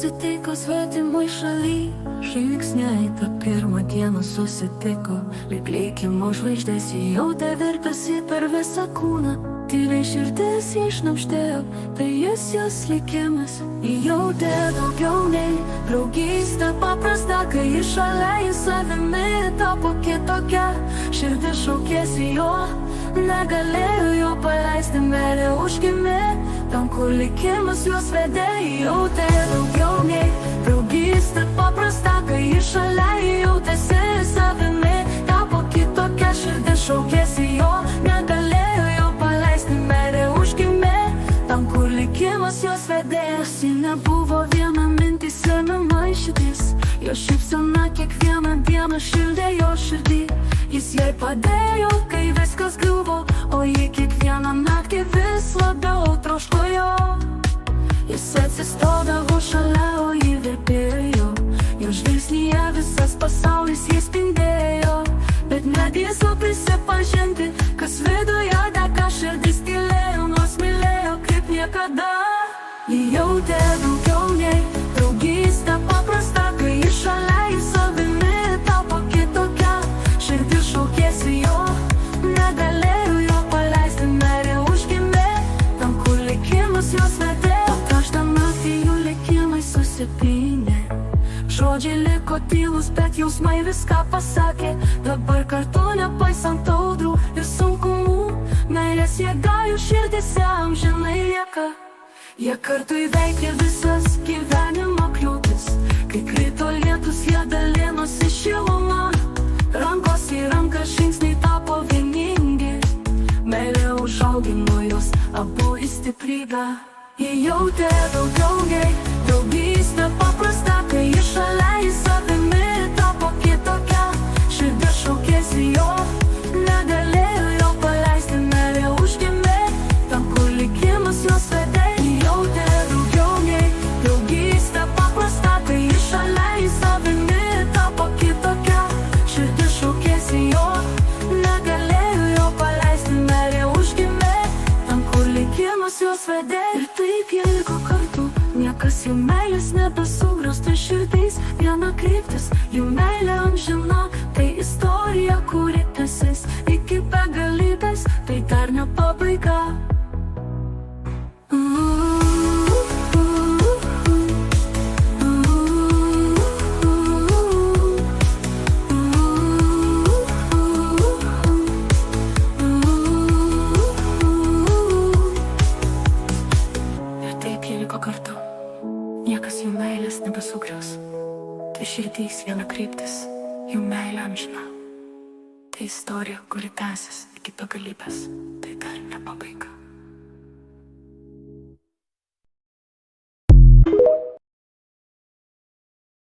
susitiko svetimoj šaly. Žingsniai tą pirmą dieną susitiko, lyg likimo žvaigždės jautė virpesį per visą kūną. Tyliai širdis išnabždėjo, tai jis jos likimas. Jautė daugiau nei draugystę paprastą, kai iš šalia į savimi tapo kitokia. Širdis šaukėsi jo, negalėjo jo paleisti, meilė užgimė ten, kur likimas juos vedė. Jautė daugiau nei draugystę paprastą, kai iš šalia jautėsi savimi tapo kitokia. Širdis šaukėsi jo, negalėjo jo paleisti, meilė užgimė ten, kur likimas juos vedė. Ji nebuvo viena mintis, lemiama išeitis. Jo šypsena kiekvieną dieną šildė jo širdį. Jis jai padėjo, kai viskas griuvo, o ji kiekvieną naktį vis labiau troško jo. Jis atsistodavo šalia, o ji virpėjo. Jo žvilgsnyje visas pasaulis jis spindėjo. Bet nedrįso prisipažinti, kas viduje dega. Širdis tylėjo, nors mylėjo kaip niekada. Ji jautė daugiau nei draugystę paprastą, kai iš šalia į savimi tapo kitokia. Širdis šaukėsi jo, negalėjo jo paleisti, meilė užgimė ten, kur likimas juos vedė. Karštą naktį jų likimai susipynė. Žodžiai liko tylus, bet jausmai viską pasakė. Dabar kartu nepaisant audrų ir sunkumų, meilės jėga jų širdise amžinai lieka. Jie kartu įveikė visas gyvenimo kliūtis. Kai krito lietus, jie dalinosi šiluma. Rankos į ranką žingsniai tapo vieningi. Meilė užaugino juos abu į stiprybę. Jie jautė daugiau nei draugystę paprastą, kai iš šalia į savimi tapo kitokia. Širdis šaukėsi jo, negalėjo jo paleisti, meilė užgimė ten, kur likimas juos vedė. Jie jautė daugiau nei draugystę paprastą, kai iš šalia į savimi tapo kitokia. Širdis šaukėsi jo, negalėjo jo paleisti, meilė užgimė ten, kur likimas juos vedė. Ir taip jie liko kartu, niekas jų meilės nebesugriaus. Tai širdys viena kryptis, jų meilė amžina. Tai istorija, kuri tęsis iki begalybės, tai dar ne pabaiga. Kartu. Niekas jų meilės nebesugriaus. Tai širdys viena kryptis, jų meilė amžina. Tai istorija, kuri tęsis iki begalybės, tai dar ne pabaiga.